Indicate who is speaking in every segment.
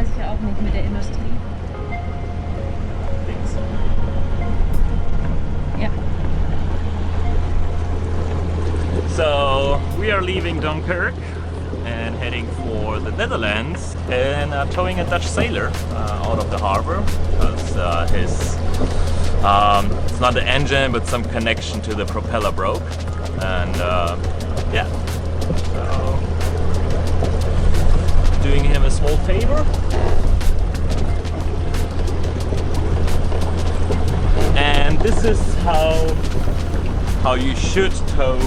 Speaker 1: weiß ich ja auch nicht mit der Industrie.
Speaker 2: Links.
Speaker 1: Ja.
Speaker 2: So we are leaving Dunkirk and heading for the Netherlands and towing a Dutch sailor out of the harbor because his it's not the engine but some connection to the propeller broke, and yeah, so doing him a small favor. And this is how you should tow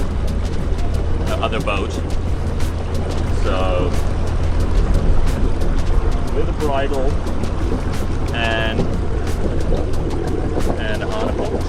Speaker 2: the other boat. So with a bridle and a harness.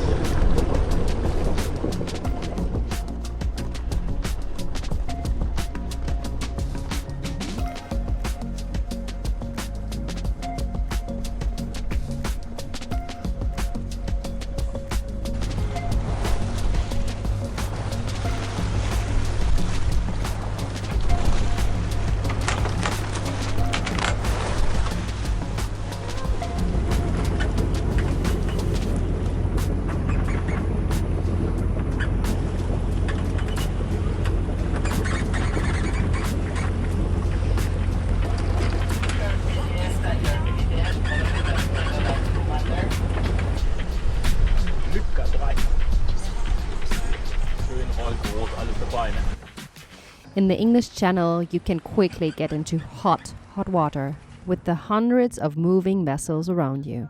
Speaker 3: In the English Channel, you can quickly get into hot water with the hundreds of moving vessels around you.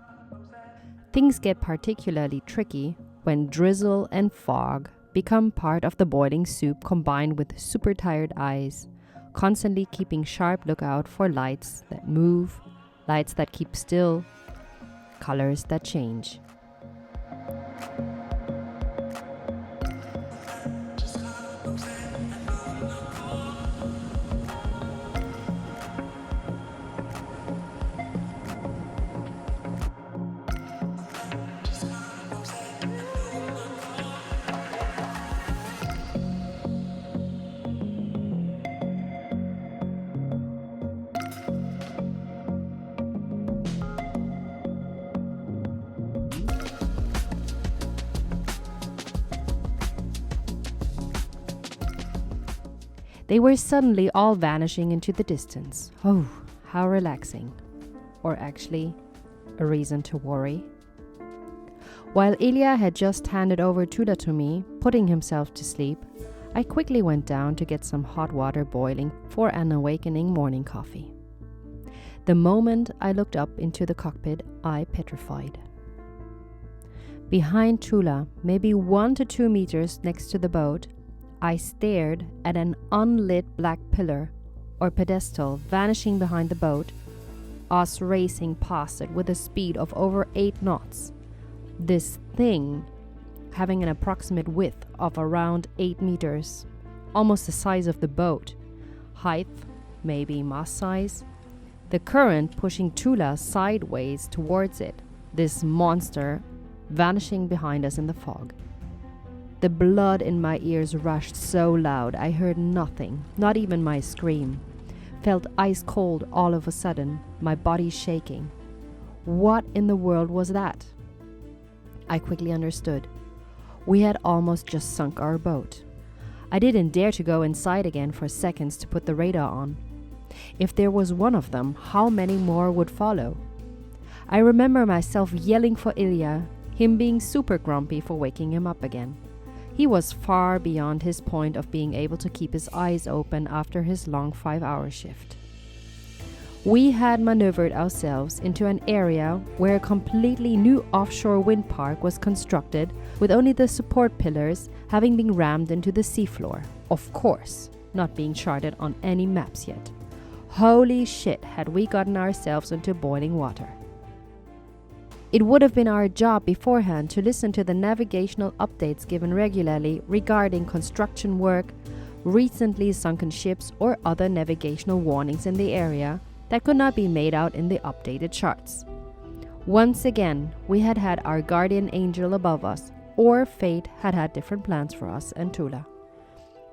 Speaker 3: Things get particularly tricky when drizzle and fog become part of the boiling soup, combined with super tired eyes, constantly keeping sharp lookout for lights that move, lights that keep still, colors that change. They were suddenly all vanishing into the distance. Oh, how relaxing. Or actually, a reason to worry. While Ilya had just handed over Thula to me, putting himself to sleep, I quickly went down to get some hot water boiling for an awakening morning coffee. The moment I looked up into the cockpit, I petrified. Behind Thula, maybe 1 to 2 meters next to the boat, I stared at an unlit black pillar or pedestal vanishing behind the boat, us racing past it with a speed of over 8 knots. This thing having an approximate width of around 8 meters, almost the size of the boat, height maybe mast size, the current pushing Thula sideways towards it, this monster vanishing behind us in the fog. The blood in my ears rushed so loud I heard nothing, not even my scream. Felt ice cold all of a sudden, my body shaking. What in the world was that? I quickly understood. We had almost just sunk our boat. I didn't dare to go inside again for seconds to put the radar on. If there was one of them, how many more would follow? I remember myself yelling for Ilya, him being super grumpy for waking him up again. He was far beyond his point of being able to keep his eyes open after his long 5-hour shift. We had maneuvered ourselves into an area where a completely new offshore wind park was constructed, with only the support pillars having been rammed into the seafloor. Of course, not being charted on any maps yet. Holy shit, had we gotten ourselves into boiling water. It would have been our job beforehand to listen to the navigational updates given regularly regarding construction work, recently sunken ships, or other navigational warnings in the area that could not be made out in the updated charts. Once again, we had had our guardian angel above us, or fate had had different plans for us and Thula.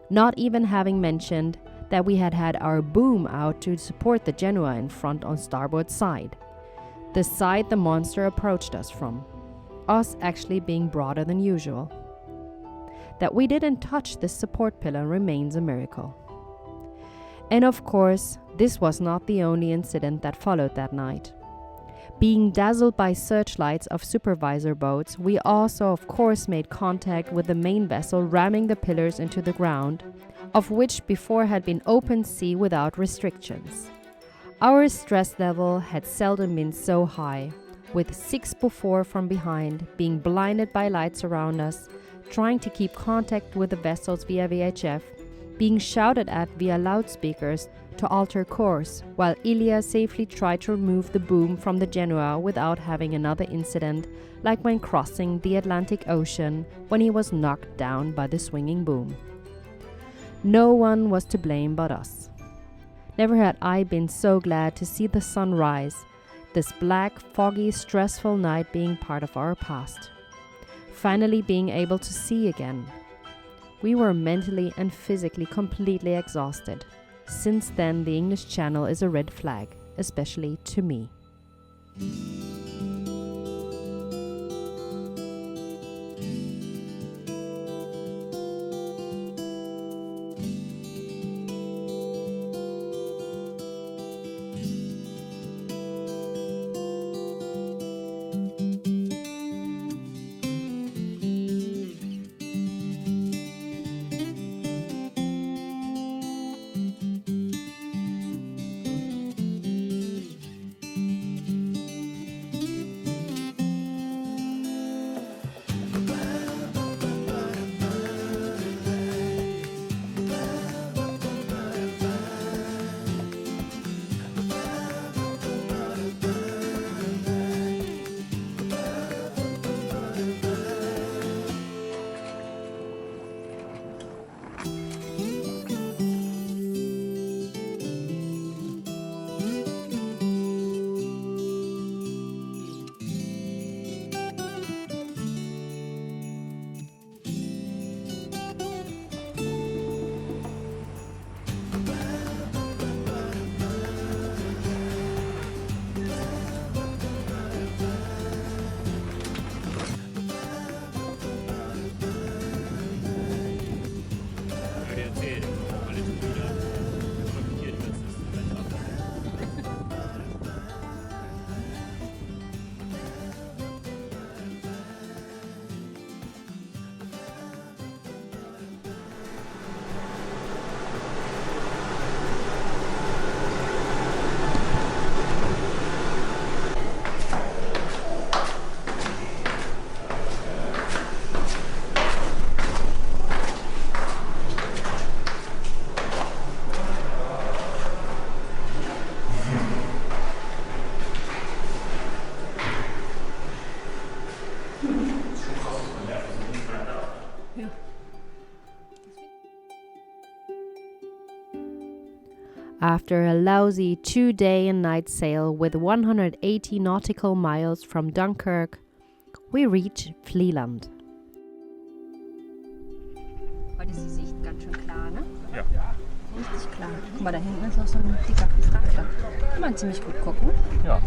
Speaker 3: Not even having mentioned that we had had our boom out to support the Genoa in front on starboard side, the side the monster approached us from, us actually being broader than usual. That we didn't touch this support pillar remains a miracle. And of course, this was not the only incident that followed that night. Being dazzled by searchlights of supervisor boats, we also of course made contact with the main vessel ramming the pillars into the ground, of which before had been open sea without restrictions. Our stress level had seldom been so high, with 6 before from behind, being blinded by lights around us, trying to keep contact with the vessels via VHF, being shouted at via loudspeakers to alter course, while Ilya safely tried to remove the boom from the Genoa without having another incident like when crossing the Atlantic Ocean when he was knocked down by the swinging boom. No one was to blame but us. Never had I been so glad to see the sun rise, this black, foggy, stressful night being part of our past. Finally being able to see again. We were mentally and physically completely exhausted. Since then, the English Channel is a red flag, especially to me. After a lousy 2-day and night sail with 180 nautical miles from Dunkirk, we reach Vlieland.
Speaker 1: Heute ist die Sicht ganz schön klar, ne?
Speaker 2: Ja.
Speaker 1: Richtig klar. Guck mal, da hinten ist auch so ein dicker Frachter. Kann man ziemlich gut gucken.
Speaker 2: Ja.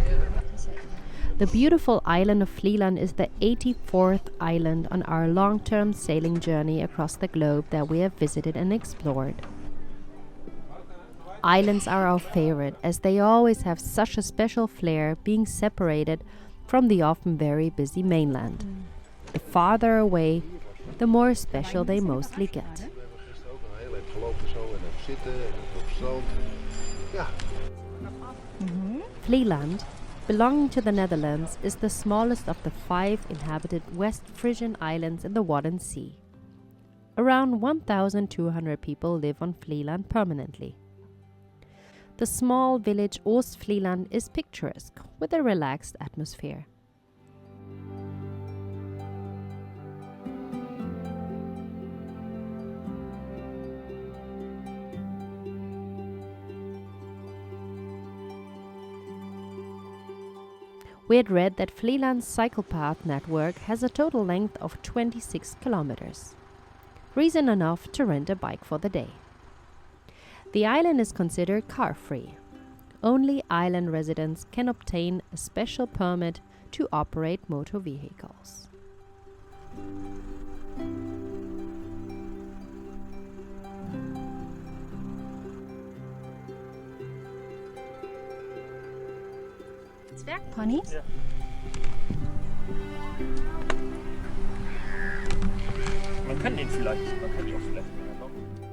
Speaker 3: The beautiful island of Vlieland is the 84th island on our long-term sailing journey across the globe that we have visited and explored. Islands are our favorite, as they always have such a special flair, being separated from the often very busy mainland. The farther away, the more special they mostly get. Vlieland, belonging to the Netherlands, is the smallest of the 5 inhabited West Frisian islands in the Wadden Sea. Around 1,200 people live on Vlieland permanently. The small village Oost-Vlieland is picturesque, with a relaxed atmosphere. We had read that Vlieland's cycle path network has a total length of 26 kilometers. Reason enough to rent a bike for the day. The island is considered car-free. Only island residents can obtain a special permit to operate motor vehicles.
Speaker 1: Zwergponys?
Speaker 2: Ja. Man kann ihn vielleicht, man kann ihn auch vielleicht mehr locken.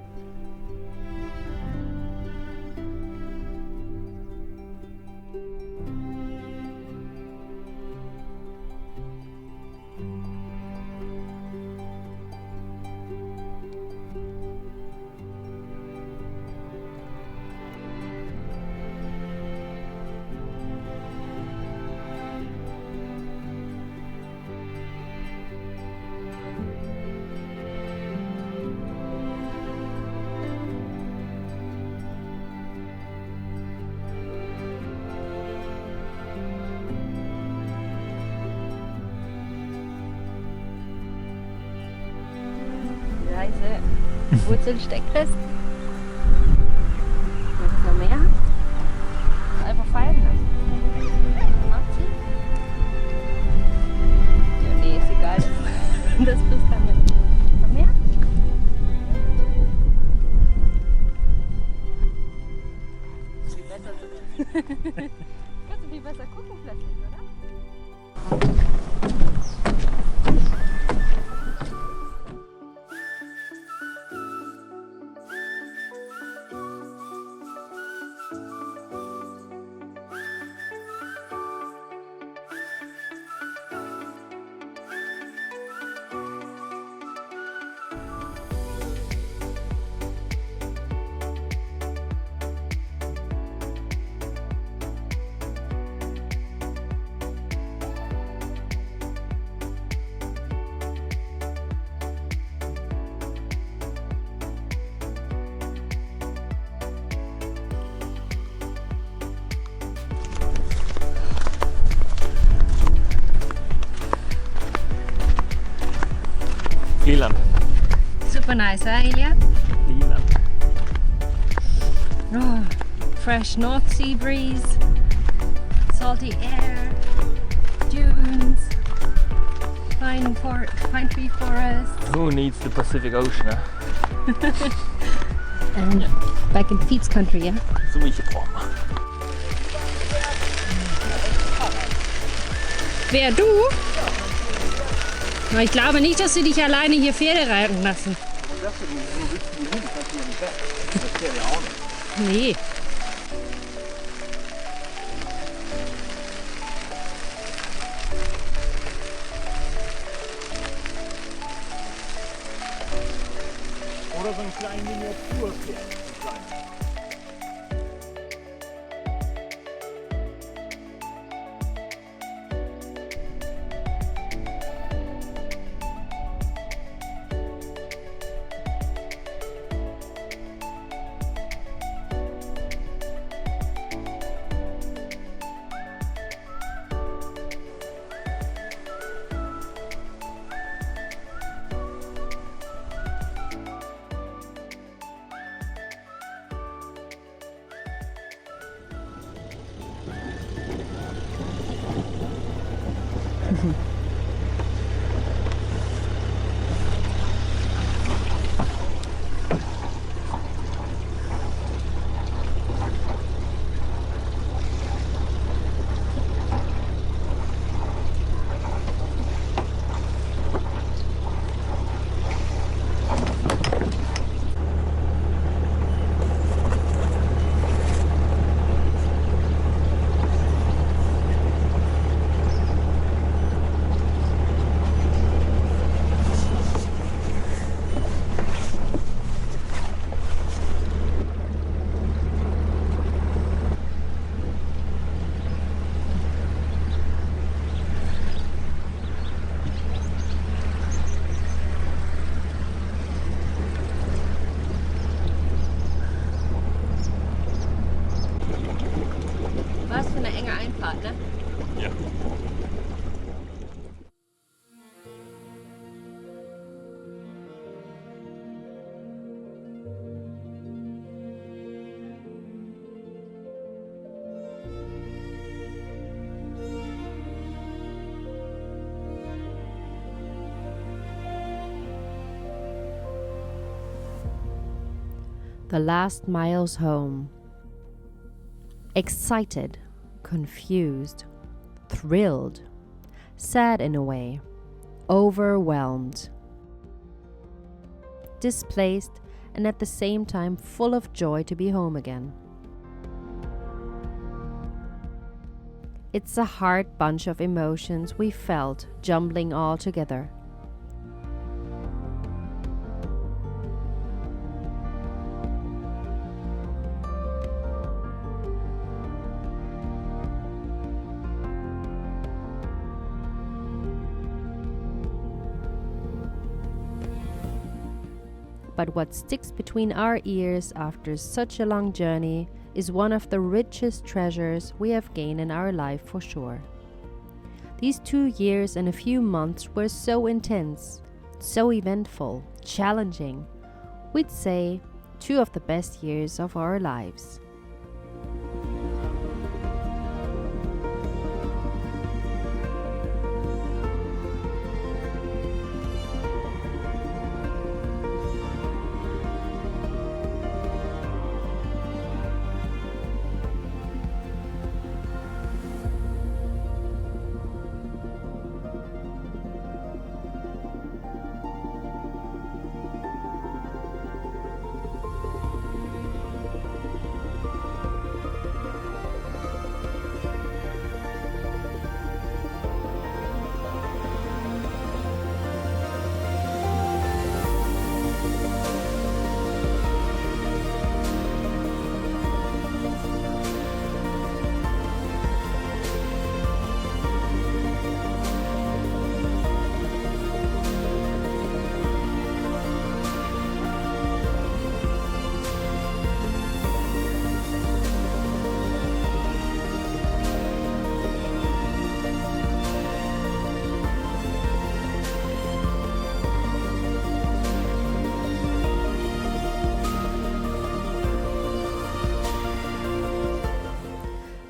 Speaker 1: Reise. Wurzeln steckfest. Willst du noch mehr? Einfach fallen lassen. Abziehen? Ja, nee, ist egal. Das frisst kein Mensch. Noch mehr? Viel besser. Kannst du viel besser gucken plötzlich, oder?
Speaker 2: Vlieland.
Speaker 1: Super nice, eh, Ilya?
Speaker 2: Vlieland.
Speaker 1: Oh, fresh North Sea breeze, salty air, dunes, pine tree forest,
Speaker 2: Who needs the Pacific Ocean?
Speaker 1: and back in Feet's country, yeah?
Speaker 2: So welche brauchen wir.
Speaker 1: Wer, du? Ich glaube nicht, dass sie dich alleine hier Pferde reiten lassen. Nee.
Speaker 2: Oder so einen kleinen Miniaturpferd.
Speaker 3: The last miles home. Excited, confused, thrilled, sad in a way, overwhelmed, displaced, and at the same time full of joy to be home again. It's a hard bunch of emotions we felt jumbling all together. But what sticks between our ears after such a long journey is one of the richest treasures we have gained in our life for sure. These 2 years and a few months were so intense, so eventful, challenging. We'd say 2 of the best years of our lives.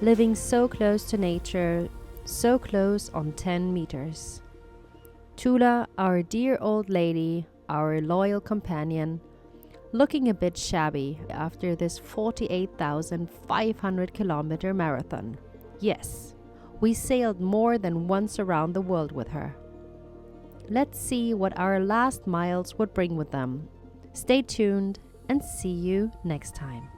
Speaker 3: Living so close to nature, so close on 10 meters. Thula, our dear old lady, our loyal companion, looking a bit shabby after this 48,500 kilometer marathon. Yes, we sailed more than once around the world with her. Let's see what our last miles would bring with them. Stay tuned and see you next time.